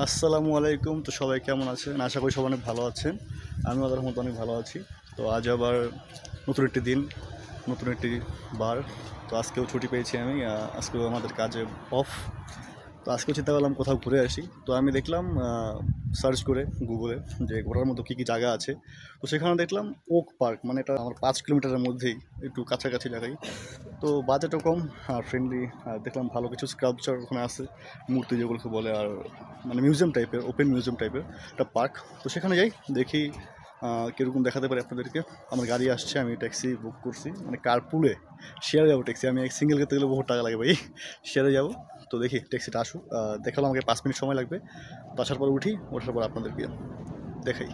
আসসালামু আলাইকুম। তো সবাই কেমন আছেন? আশা করি সবাই অনেক ভালো আছেন। আমিও আল্লাহর রহমতে অনেক ভালো আছি। তো আজ আবার নতুন একটি দিন, নতুন একটি বার। তো আজকেও ছুটি পেয়েছি আমি। আজকেও আমাদের কাজে অফ। তো আজকেও চিন্তা করলাম কোথাও ঘুরে আসি। তো আমি দেখলাম সার্চ করে গুগলে যে ঘোরার মতো কী কী জায়গা আছে। তো সেখানে দেখলাম ওক পার্ক, মানে এটা আমার 5 কিলোমিটারের মধ্যেই, একটু কাছাকাছি জায়গায়। তো বাজেটও কম আর ফ্রেন্ডলি। আর দেখলাম ভালো কিছু স্কাল্পচার ওখানে আছে, মূর্তি যেগুলোকে বলে, আর মানে মিউজিয়াম টাইপের, ওপেন মিউজিয়াম টাইপের একটা পার্ক। তো সেখানে যাই, দেখি কীরকম দেখাতে পারে আপনাদেরকে। আমার গাড়ি আসছে, আমি ট্যাক্সি বুক করছি, মানে কার্পুলে শেয়ারে যাবো ট্যাক্সি। আমি সিঙ্গেল করতে গেলে বহুত টাকা লাগে ভাই, শেয়ারে যাবো। তো দেখি ট্যাক্সিটা আসুক। দেখালাম আমাকে 5 মিনিট সময় লাগবে। তো আসার পর উঠি, ওঠার পর আপনাদেরকে দেখাই।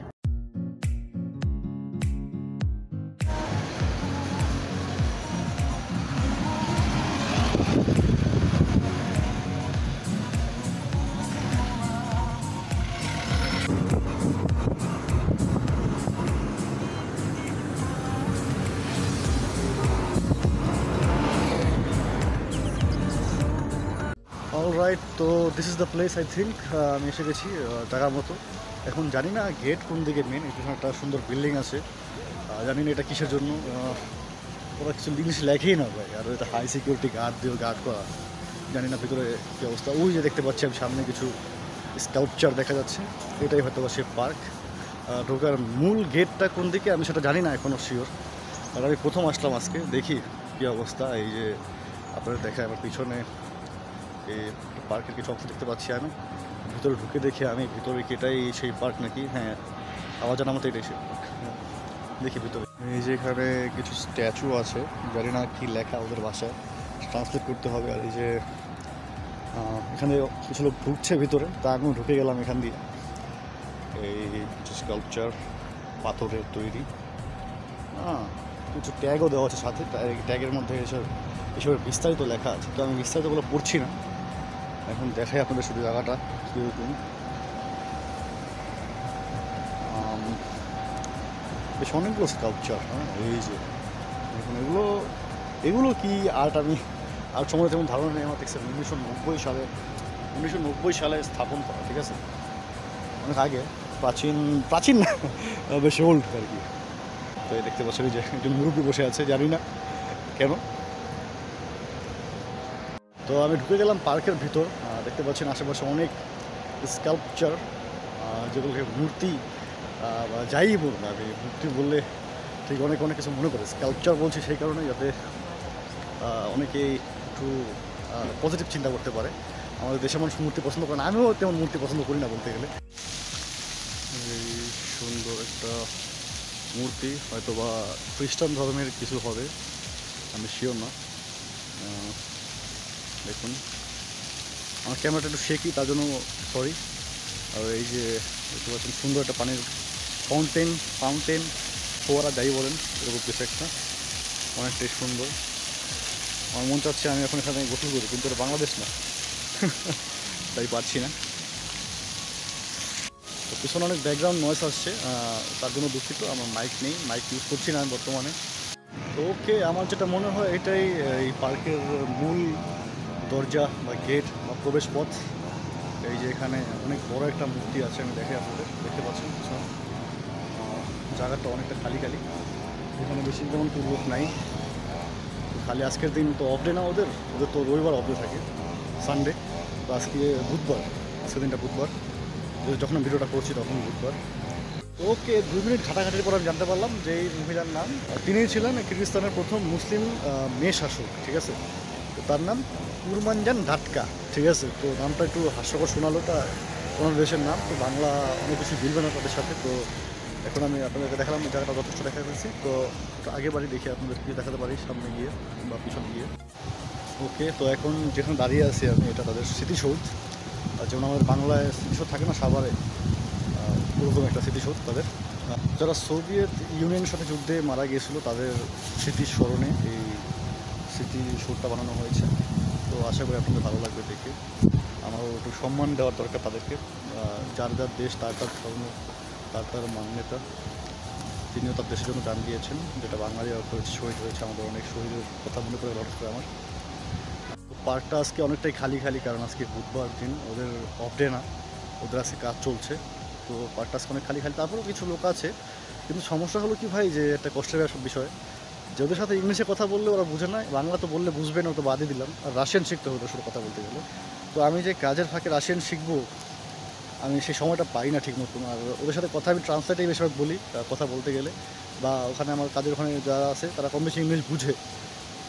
অলরাইট, তো this is the place I think. আমি এসে গেছি জায়গার মতো। এখন জানি না গেট কোন দিকে মেন। এখানে একটা সুন্দর বিল্ডিং আছে, জানি না এটা কিসের জন্য। ওরা কিছু জিনিস লেখেই না ভাই, আর এটা হাই সিকিউরিটি গার্ড দিয়ে গার্ড করা। জানি না ভিতরে কী অবস্থা। ওই যে দেখতে পাচ্ছি আমি সামনে কিছু স্কাল্পচার দেখা যাচ্ছে, এটাই হয়তো বা সে পার্ক। ঢোকার মূল গেটটা কোন দিকে আমি সেটা জানি না এখনও শিওর। আর আমি প্রথম আসলাম আজকে, দেখি কী অবস্থা। এই যে আপনাদের দেখায় আমার পিছনে এই পার্কের কিছু অংশ দেখতে পাচ্ছি আমি। ভিতরে ঢুকে দেখি আমি ভিতরে কি এটাই সেই পার্ক নাকি। হ্যাঁ, আমার জানা মতো এটাই সেই পার্ক। দেখি ভিতরে এই যে এখানে কিছু স্ট্যাচু আছে, জানি না কি লেখা ওদের ভাষায়, ট্রান্সলেট করতে হবে। আর এই যে এখানে কিছু লোক ঢুকছে ভিতরে, তা আমিও ঢুকে গেলাম এখান দিয়ে। এই কিছু স্কাল্পচার, পাথরের তৈরি। কিছু ট্যাগও দেওয়া আছে সাথে, ট্যাগের মধ্যে এসবের বিস্তারিত লেখা আছে। তো আমি বিস্তারিতগুলো পড়ছি না, এখন দেখাই আপনাদের শুধু জায়গাটা কীরকম। বেশ অনেকগুলো স্কাল্পচার। হ্যাঁ, এই যে দেখুন, এগুলো এগুলো কি আর্ট, আমি আর্ট সম্বন্ধে তেমন ধারণা নেই আমার। দেখছেন 1990 সালে স্থাপন করা, ঠিক আছে, অনেক আগে। প্রাচীন প্রাচীন না, বেশ ওল্ড আর কি। তো এই দেখতে পাচ্ছেন যে একজন মুরব্বী বসে আছে, জানি না কেন। তো আমি ঢুকে গেলাম পার্কের ভিতর। দেখতে পাচ্ছেন আশেপাশে অনেক স্কাল্পচার, যেগুলোকে মূর্তি বা যাই বলুন। আমি মূর্তি বললে ঠিক অনেক অনেক কিছু মনে করে, স্কাল্পচার বলছি সেই কারণে যাতে অনেকেই একটু পজিটিভ চিন্তা করতে পারে। আমাদের দেশের মানুষ মূর্তি পছন্দ করে না, আমিও তেমন মূর্তি পছন্দ করি না বলতে গেলে। এই সুন্দর একটা মূর্তি, হয়তো বা খ্রিস্টান ধর্মের কিছু হবে, আমি শিওর না। দেখুন, আমার ক্যামেরাটা একটু শেকি, তার জন্য সরি। আর এই যে দেখতে পাচ্ছেন সুন্দর একটা পানির ফাউন্টেন ফোয়ারা যাই বলেন, এরকম কিছু একটা, অনেকটাই সুন্দর। আমার মন চাচ্ছে আমি এখন এখানে গোসল করি, কিন্তু এটা বাংলাদেশ না, তাই পারছি না। তো পিছনে অনেক ব্যাকগ্রাউন্ড নয়েজ আসছে, তার জন্য দুঃখিত। আমার মাইক নেই, মাইক ইউজ করছি না আমি বর্তমানে। তো ওকে, আমার যেটা মনে হয় এটাই এই পার্কের মূল দরজা বা গেট বা প্রবেশ পথ। এই যে এখানে অনেক বড় একটা মূর্তি আছে, আমি দেখে আপনাদের দেখতে পাচ্ছেন পিছনে। জায়গাটা অনেকটা খালি খালি, এখানে বেশি তেমন কোনো লোক নাই। খালি আজকের দিন তো অফ ডে না, ওদের ওদের তো রবিবার অফ ডে থাকে, সানডে। তো আজকে বুধবার, আজকের দিনটা বুধবার, যখন আমি ভিডিওটা করছি তখন বুধবার। ওকে, 2 মিনিট ঘাটাঘাটির পর আমি জানতে পারলাম যে এই মহিলার নাম, তিনিই ছিলেন কিরগিজস্তানের প্রথম মুসলিম মেয়ে শাসক, ঠিক আছে। তো তার নাম কুরমানজান ঘাটকা, ঠিক আছে। তো নামটা একটু হাস্যকর শোনালো, তা ওনার দেশের নাম। তো বাংলা অনেক কিছু মিলবে না তাদের সাথে। তো এখন আমি আপনাদেরকে দেখালাম, জায়গাটা যথেষ্ট দেখা ফেলছি। তো একটু আগে বাড়ি দেখি আপনাদেরকে দেখাতে পারি, সামনে গিয়ে বা পিছনে গিয়ে। ওকে, তো এখন যেখানে দাঁড়িয়ে আছি আমি, এটা তাদের স্মৃতিসৌধ। যেমন আমাদের বাংলায় স্মৃতিসৌধ থাকে না সাভারে, ওরকম একটা স্মৃতিসৌধ তাদের। যারা সোভিয়েত ইউনিয়নের সাথে যুদ্ধে মারা গিয়েছিল তাদের স্মৃতির স্মরণে এই স্মৃতিসৌধটা বানানো হয়েছে। তো আশা করি আপনাদের ভালো লাগবে দেখে। আমারও একটু সম্মান দেওয়ার দরকার তাদেরকে। যার যার দেশ, তার তার ধর্ম, তার তার মান্যতা। তিনিও তার দেশের জন্য দান দিয়েছেন, যেটা বাঙালি শহীদ হয়েছে। আমাদের অনেক শহীদের কথা মনে করে হঠাৎ করে আমার। তো পার্কটা আজকে অনেকটাই খালি খালি, কারণ আজকে বুধবার দিন, ওদের অফ ডে না। ওদের আজকে কাজ চলছে, তো পার্কটা আজকে অনেক খালি খালি, তারপরেও কিছু লোক আছে। কিন্তু সমস্যা হলো কি ভাই, যে একটা কষ্টের বিষয়, যে ওদের সাথে ইংলিশে কথা বললে ওরা বুঝে না, বাংলা তো বললে বুঝবে না, তো বাদই দিলাম। আর রাশিয়ান শিখতে হবে ওদের সাথে কথা বলতে গেলে। তো আমি যে কাজের ফাঁকে রাশিয়ান শিখবো, আমি সেই সময়টা পাই না ঠিক মতন। আর ওদের সাথে কথা আমি ট্রান্সলেটেই বেশিরভাগ বলি কথা বলতে গেলে, বা ওখানে আমার কাজের ওখানে যারা আছে তারা কম বেশি ইংলিশ বুঝে,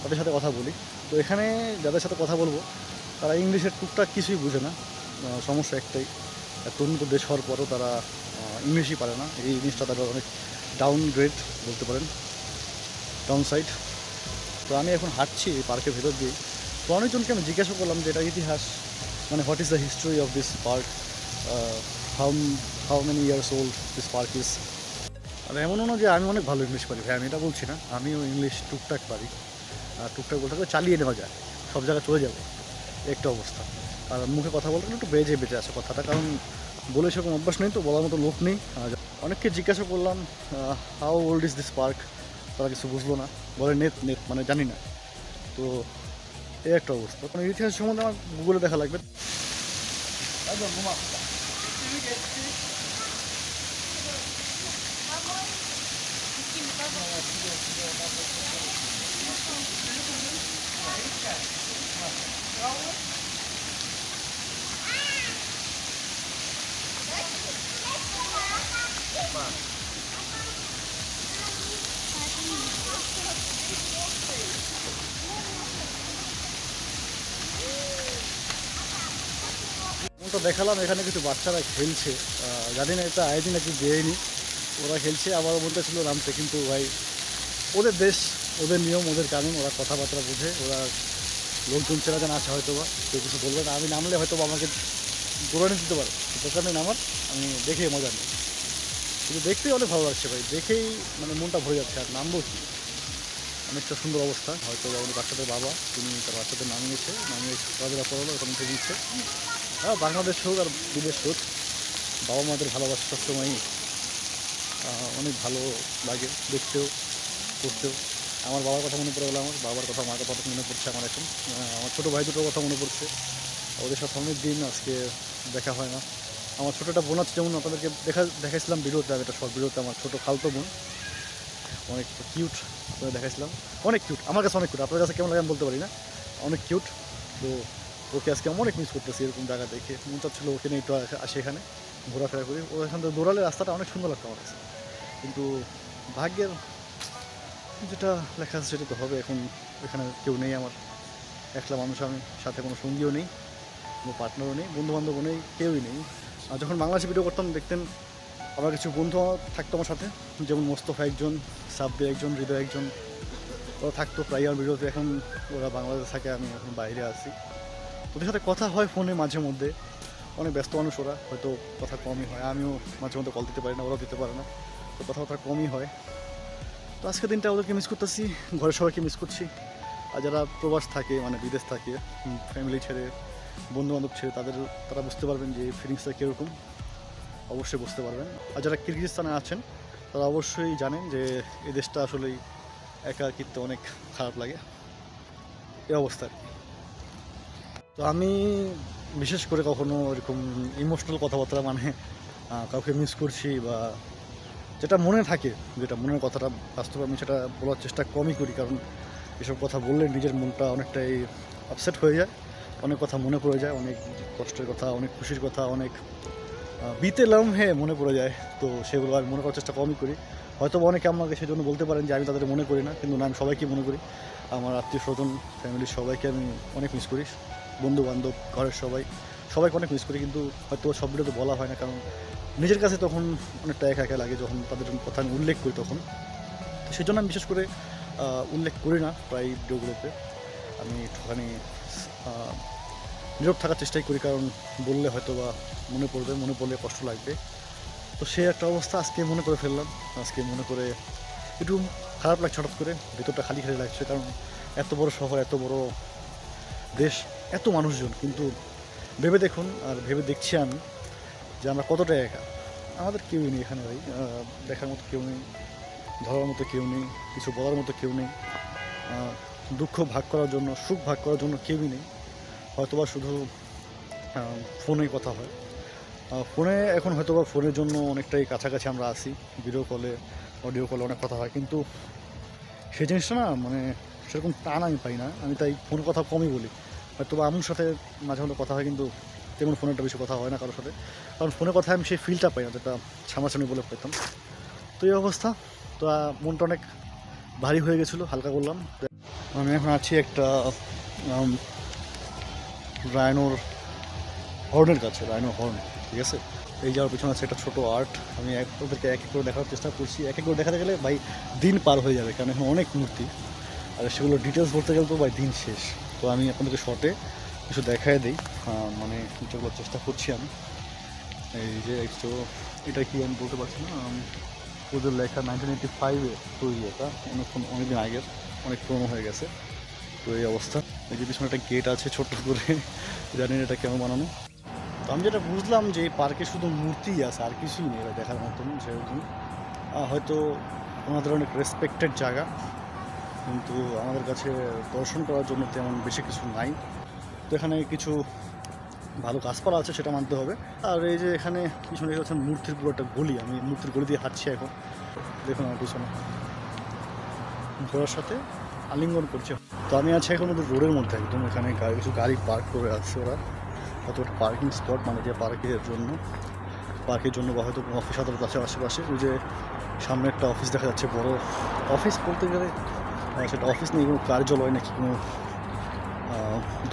তাদের সাথে কথা বলি। তো এখানে যাদের সাথে কথা বলবো তারা ইংলিশের টুকটাক কিছুই বুঝে না। সমস্যা একটাই, এত উন্নত দেশ হওয়ার পরও তারা ইংলিশই পারে না। এই জিনিসটা তারা অনেক ডাউনগ্রেড বলতে পারেন, ডাউন সাইড। তো আমি এখন হাঁটছি এই পার্কের ভেতর দিয়ে। তো অনেকজনকে আমি জিজ্ঞাসা করলাম যে এটা ইতিহাস, মানে what is the history of this park, how how many years old this park is. আর এমনও না যে আমি অনেক ভালো ইংলিশ পারি ভাই, আমি এটা বলছি না, আমিও ইংলিশ টুকটাক পারি। আর টুকটাক বলতে গেলে চালিয়ে নেওয়া যায়, সব জায়গায় চলে যাবে একটা অবস্থা। আর মুখে কথা বলতে গেলে একটু বেজে বেঁচে আছে কথাটা, কারণ বলে সেরকম অভ্যাস নেই, তো বলার মতো লোক নেই। অনেককে জিজ্ঞাসা করলাম how old is this park, তারা কিছু বুঝলো না, বলে নেট নেট মানে জানি না। তো এই একটা অবস্থা। মানে ইতিহাস সম্বন্ধে আমার গুগলে দেখা লাগবে। তো দেখালাম এখানে কিছু বাচ্চারা খেলছে, জানি না এটা আইডি নাকি দেয়নি, ওরা খেলছে, আবার বলতেছিল নামতে, কিন্তু ভাই ওদের দেশ, ওদের নিয়ম, ওদের কানুন, ওরা কথাবার্তা বোঝে, ওরা লোকজন চেনা জানা আছে হয়তো বা, কেউ কিছু বলবে না। আমি নামলে হয়তো বা আমাকে দৌড়ানি দিতে পারে, দোকান নেই নামার, আমি দেখে মজা নেই। কিন্তু দেখতেই অনেক ভালো লাগছে ভাই, দেখেই মানে মনটা ভরে যাচ্ছে। আর নামবো কি, অনেকটা সুন্দর অবস্থা। হয়তো আমাদের বাচ্চাদের বাবা, তিনি তার বাচ্চাদের নামিয়ে খেলাধুলা করালো, এখন উঠে দিচ্ছে। হ্যাঁ, বাংলাদেশ হোক আর বিদেশ হোক, বাবা মাদের ভালোবাসা সবসময়ই অনেক ভালো লাগে দেখতেও, করতেও। আমার বাবার কথা মনে পড়ে গেলো, আমার বাবার কথা, মার কথা মনে পড়ছে আমার এখন। আমার ছোটো ভাই দুটোর কথা মনে পড়ছে, ওদের সাথে অনেক দিন আজকে দেখা হয় না। আমার ছোটো একটা বোন আছে, যেমন আপনাদেরকে দেখাইছিলাম ভিডিওতে, আমি একটা শর্ট ভিডিওতে, আমার ছোটো খালতো বোন, অনেক কিউট, আপনাদের দেখাইছিলাম, অনেক কিউট, আমার কাছে অনেক কিউট, আপনাদের কাছে কেমন লাগে আমি বলতে পারি না, অনেক কিউট। তো ওকে আজকে আমি অনেক মিস করতেছি, এরকম জায়গা দেখে মন চাচ্ছিলো ওকে নিয়ে একটু আসি এখানে, ঘোরাফেরা করি। ও এখান থেকে দৌড়ালে রাস্তাটা অনেক সুন্দর লাগতো আমার কাছে, কিন্তু ভাগ্যের যেটা লেখা আছে সেটা তো হবে। এখন এখানে কেউ নেই আমার, একলা মানুষ আমি, সাথে কোনো সঙ্গীও নেই, কোনো পার্টনারও নেই, বন্ধুবান্ধবও নেই, কেউই নেই। আর যখন বাংলাদেশে ভিডিও করতাম দেখতেন আমার কিছু বন্ধু থাকতো আমার সাথে, যেমন মোস্তফা একজন, সাব্বির একজন, হৃদয় একজন, ওরা থাকতো প্রায় আমার ভিডিওতে। এখন ওরা বাংলাদেশে থাকে, আমি এখন বাইরে আছি। ওদের সাথে কথা হয় ফোনে মাঝে মধ্যে, অনেক ব্যস্ত মানুষ ওরা, হয়তো কথা কমই হয়, আমিও মাঝে মধ্যে কল দিতে পারি না, ওরাও দিতে পারে না, তো কথাবার্তা কমই হয়। তো আজকের দিনটা ওদেরকে মিস করতেছি, ঘরের সবাইকে মিস করছি। আর যারা প্রবাস থাকে, মানে বিদেশ থাকে, ফ্যামিলি ছেড়ে, বন্ধুবান্ধব ছেড়ে, তারা বুঝতে পারবেন যে এই ফিলিংসটা কীরকম, অবশ্যই বুঝতে পারবেন। আর যারা কিরগিজস্তানে আছেন তারা অবশ্যই জানেন যে এই দেশটা আসলেই একাকিত্ব অনেক খারাপ লাগে, এই অবস্থা আর কি। তো আমি বিশেষ করে কখনো এরকম ইমোশনাল কথাবার্তা, মানে কাউকে মিস করছি বা যেটা মনে থাকে, যেটা মনের কথাটা বাস্তবে, আমি সেটা বলার চেষ্টা কমই করি, কারণ এসব কথা বললে নিজের মনটা অনেকটাই আপসেট হয়ে যায়, অনেক কথা মনে পড়ে যায়, অনেক কষ্টের কথা, অনেক খুশির কথা, অনেক বিতে লম্হে মনে পড়ে যায়। তো সেগুলো আমি মনে করার চেষ্টা কমই করি। হয়তো অনেকে আমাকে সেজন্য বলতে পারেন যে আমি তাদের মনে করি না, কিন্তু না, আমি সবাইকে মনে করি। আমার আত্মীয় স্বজন, ফ্যামিলির সবাইকে আমি অনেক মিস করি, বন্ধু বান্ধব, ঘরের সবাইকে অনেক মিস করি, কিন্তু হয়তো সব ভিডিওতে বলা হয় না, কারণ নিজের কাছে তখন অনেকটা একা একা লাগে যখন তাদের কথা আমি উল্লেখ করি তখন। তো সেই জন্য আমি বিশেষ করে উল্লেখ করি না প্রায় ভিডিওগুলোতে, আমি একটুখানি নীরব থাকার চেষ্টাই করি, কারণ বললে হয়তো বা মনে পড়লে কষ্ট লাগবে। তো সে একটা অবস্থা আজকে মনে করে ফেললাম, আজকে মনে করে একটু খারাপ লাগছে, হঠাৎ করে ভেতরটা খালি খালি লাগছে, কারণ এত বড় শহর, এত বড় দেশ, এত মানুষজন, কিন্তু ভেবে দেখুন, আর ভেবে দেখছি আমি যে আমরা কতটা একা। আমাদের কেউই নেই এখানে ভাই, দেখার মতো কেউ নেই, ধরার মতো কেউ নেই, কিছু বলার মতো কেউ নেই, দুঃখ ভাগ করার জন্য, সুখ ভাগ করার জন্য কেউই নেই, হয়তোবা শুধু ফোনেই কথা হয়। ফোনে এখন হয়তো বা ফোনের জন্য অনেকটাই কাছাকাছি আমরা আসি, ভিডিও কলে অডিও কলে অনেক কথা হয়, কিন্তু সেই জিনিসটা না মানে সেরকম টান আমি পাই না। আমি তাই ফোনে কথা কমই বলি, হয়তো বা আম্মুর সাথে মাঝে মধ্যে কথা হয়, কিন্তু তেমন ফোনেরটা বেশি কথা হয় না কারোর সাথে, কারণ ফোনে কথা আমি সেই ফিলটা পাই না যেটা সামনাসামনি বলে পেতাম। তো এই অবস্থা। তো মনটা অনেক ভারী হয়ে গেছিলো, হালকা করলাম। আমি এখন আছি একটা রায়নোর হর্নের কাছে, রায়নো হর্ন, ঠিক আছে। এই যাওয়ার পিছনে আছে একটা ছোটো আর্ট। আমি ওদেরকে এক এক করে দেখার চেষ্টা করছি। এক এক করে দেখাতে গেলে ভাই দিন পার হয়ে যাবে, কারণ এখন অনেক মূর্তি, আর সেগুলো ডিটেলস বলতে গেলে তো ভাই দিন শেষ। তো আমি আপনাদেরকে শর্টে কিছু দেখায় দিই, মানে যেগুলো চেষ্টা করছি আমি। এই যে তো এটা কি আমি বলতে পারছি না, ওদের লেখা 1985-এ তৈরি, এটা অনেকদিন আগের, অনেক পুরনো হয়ে গেছে। তো এই অবস্থা। এই যে পিছনে একটা গেট আছে ছোট্ট করে, জানি না এটা কেমন বানানো। তো আমি যেটা বুঝলাম যে এই পার্কে শুধু মূর্তিই আছে, আর কিছুই নেই এটা দেখার মতন সেরকম। হয়তো ওনাদের অনেক রেসপেক্টেড জায়গা, কিন্তু আমাদের কাছে দর্শন করার জন্য তেমন বেশি কিছু নাই। তো এখানে কিছু ভালো গাছপালা আছে, সেটা মানতে হবে। আর এই যে এখানে পিছনে হচ্ছে মূর্তির পুরো একটা গলি, আমি মূর্তির গলি দিয়ে হাঁটছি এখন। দেখুন আমার পিছনে ঘোড়ার সাথে আলিঙ্গন করছে। তো আমি আছি এখন ওদের রোডের মধ্যে একদম, এখানে কিছু গাড়ি পার্ক করে আসছে ওরা, হয়তো একটা পার্কিং স্পট, মানে যে পার্কের জন্য বা হয়তো অফিস আদালত আছে আশেপাশে। ওই যে সামনে একটা অফিস দেখা যাচ্ছে, বড় অফিস বলতে গেলে সেটা অফিস নেই, কোনো কার্যালয় নাকি কোনো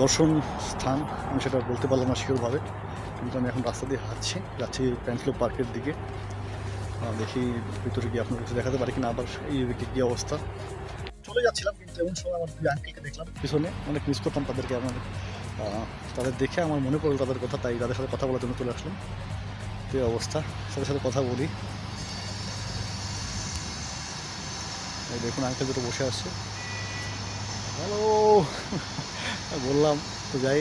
দর্শন স্থান, আমি সেটা বলতে পারলাম না শিওরভাবে। কিন্তু আমি এখন রাস্তা দিয়ে যাচ্ছি প্যান্টলো পার্কের দিকে। দেখি ভিতরে গিয়ে আপনার কিছু দেখাতে পারি কিনা, আবার এই দিকে কী অবস্থা। চলে যাচ্ছিলাম, কিন্তু এমন সময় আমার দুই আঙ্কেলকে দেখলাম পিছনে, অনেক মিস করতাম তাদেরকে। তাদের দেখে আমার মনে পড়লো তাদের কথা, তাই তাদের সাথে কথা বলার জন্য চলে আসলাম। তো এই অবস্থা, সাথে সাথে কথা বলি। এই দেখুন আঙ্কেল দুটো বসে আসছে, হ্যালো বললাম। তো যাই,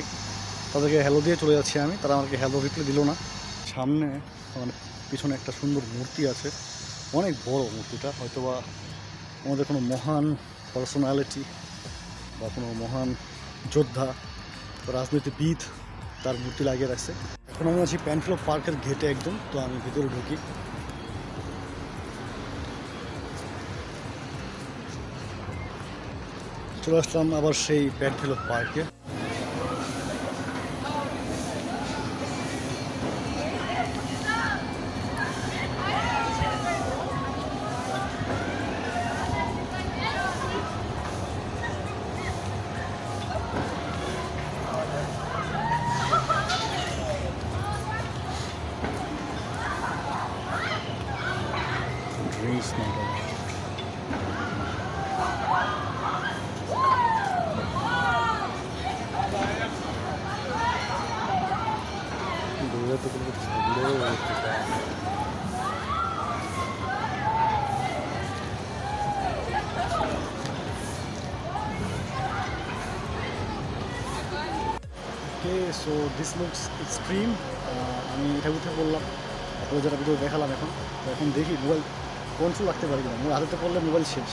তাদেরকে হ্যালো দিয়ে চলে যাচ্ছি আমি, তারা আমাকে হ্যালো রিপ্লাই দিল না। সামনে মানে পিছনে একটা সুন্দর মূর্তি আছে, অনেক বড় মূর্তিটা, হয়তো বা আমাদের কোনো মহান পার্সোনালিটি বা কোনো মহান যোদ্ধা, রাজনীতিবিদ তার মূর্তি লাগিয়ে রাখছে। এখন আমি আছি প্যান্টলো পার্কের গেটে একদম। তো আমি ভিতরে ঢুকি। চলে আসলাম আবার সেই প্যান্টলো পার্কে। ড্রিঙ্কস নাইট দূরে তো কোনো ছবিও দেখতে পাই। ওকে, সো দিস লুকস এক্সট্রিম। আমি এটা উঠে পড়লাম, আপনাদের যারা ভিডিও দেখালাম এখন। তো এখন দেখি মোবাইল কন্ট্রোল রাখতে পারি কিনা, মোবাইল হাতে পড়লে মোবাইল শেষ।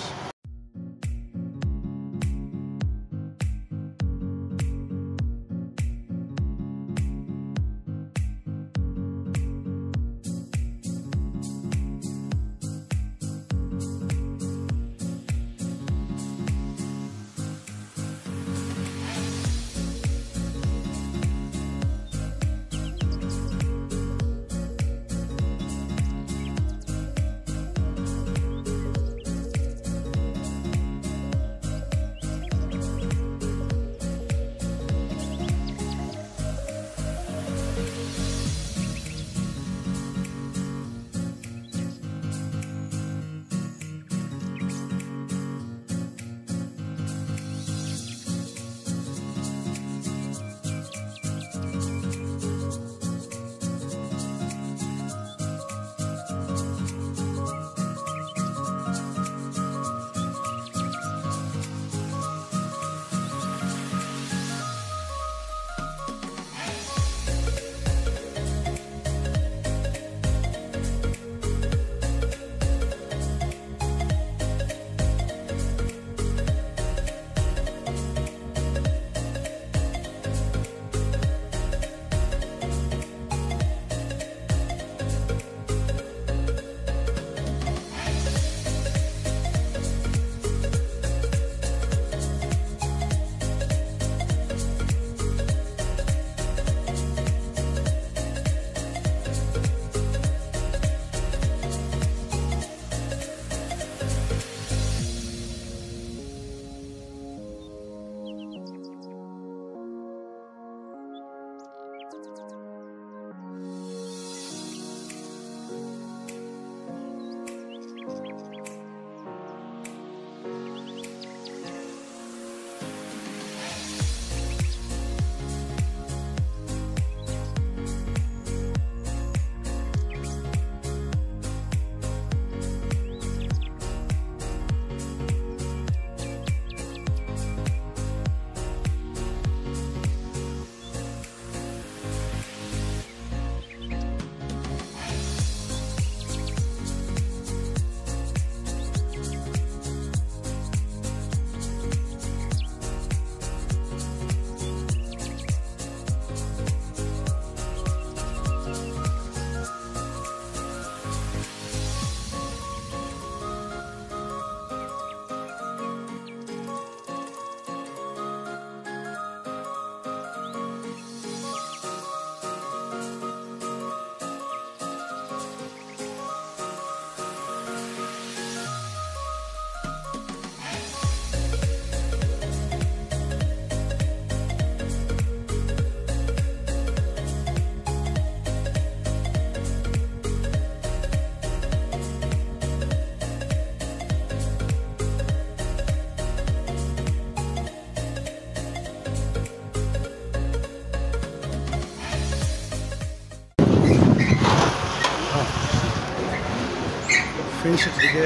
ফিনিশের দিকে।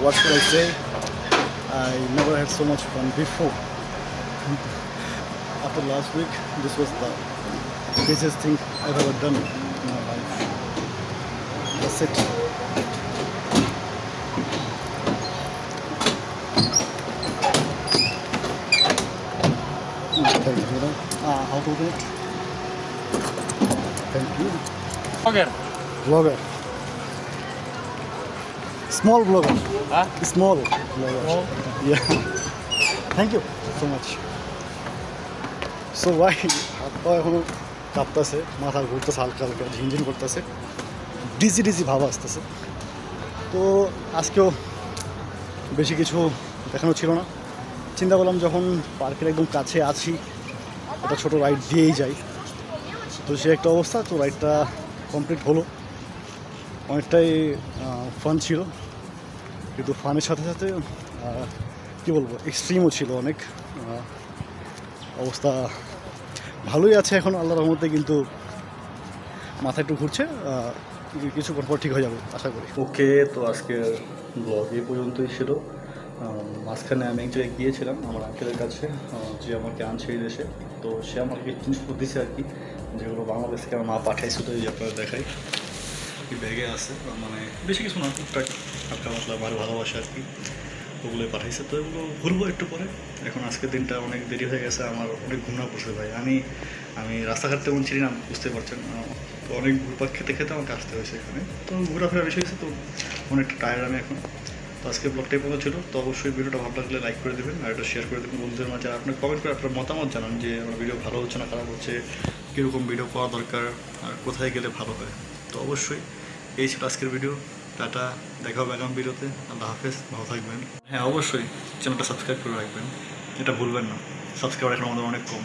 What should I say? I never had so much fun before. After last week, this was the craziest thing I've ever done in my life. That's it. Thank you. How to open it? Thank you. Vlogger. Small vlogger. Huh? Small vlogger. Small? Yeah. Thank you so much. So why? হাত পা এখনো কাঁপতেছে, মাথা ঘুরতেছে হালকা হালকা, ঝিনঝিন করতেছে, DG DG ভাব আসতেছে। তো আজকেও বেশি কিছু দেখানো ছিল না, চিন্তা করলাম যখন পার্কের একদম কাছে আছি একটা ছোটো রাইড দিয়েই যাই। তো সে একটা অবস্থা, তো রাইডটা কমপ্লিট হলো, অনেকটাই ফান ছিল, কিন্তু ফানের সাথে সাথে কী বলবো এক্সট্রিমও ছিল অনেক। অবস্থা ভালোই আছে এখন আল্লাহর রহমতে, কিন্তু মাথা একটু ঘুরছে, কিছুক্ষণ পর ঠিক হয়ে যাবে আশা করি। ওকে, তো আজকের ব্লগ এই পর্যন্তই ছিল। মাঝখানে আমি এক জায়গায় গিয়েছিলাম আমার আঙ্কেলের কাছে, যে আমাকে আনছে এই দেশে। তো সে আমাকে জিনিসপত্র দিছে আর কি, যেগুলো বাংলাদেশ থেকে আমার মা পাঠাইছে। তো এই যে আপনারা দেখাই, এই ব্যাগে আছে, মানে বেশি কিছু না, টুকটাক হালকা মশলা আমার ভালোবাসা আর কি, ওগুলোই পাঠাইছে। তো এগুলো ঘুরবো একটু পরে। এখন আজকের দিনটা অনেক দেরি হয়ে গেছে, আমার অনেক ঘুমনা পড়ছে ভাই। আমি রাস্তাঘাট তেমন চিনি না, বুঝতে পারছেন। তো অনেক ঘুরপাক খেতে খেতে আমাকে আসতে হয়েছে এখানে, তো ঘোরাফেরা বেশি হয়েছে, তো অনেকটা টায়ার্ড আমি এখন। তো আজকে ব্লগটাই পর্যন্ত ছিল। তো অবশ্যই ভিডিওটা ভালো লাগলে লাইক করে দেবেন, আর এটা শেয়ার করে দেবেন বন্ধুদের মাঝে। আর আপনার কমেন্ট করে আপনার মতামত জানান যে আমার ভিডিও ভালো হচ্ছে না খারাপ হচ্ছে, কীরকম ভিডিও করা দরকার, আর কোথায় গেলে ভালো হয়। তো অবশ্যই এই ছিল আজকের ভিডিও। টাটা, দেখা হবে আগামী ভিডিওতে। আল্লাহ হাফেজ, ভালো থাকবেন। হ্যাঁ, অবশ্যই চ্যানেলটা সাবস্ক্রাইব করে রাখবেন, এটা ভুলবেন না। সাবস্ক্রাইবার এখন আমাদের অনেক কম।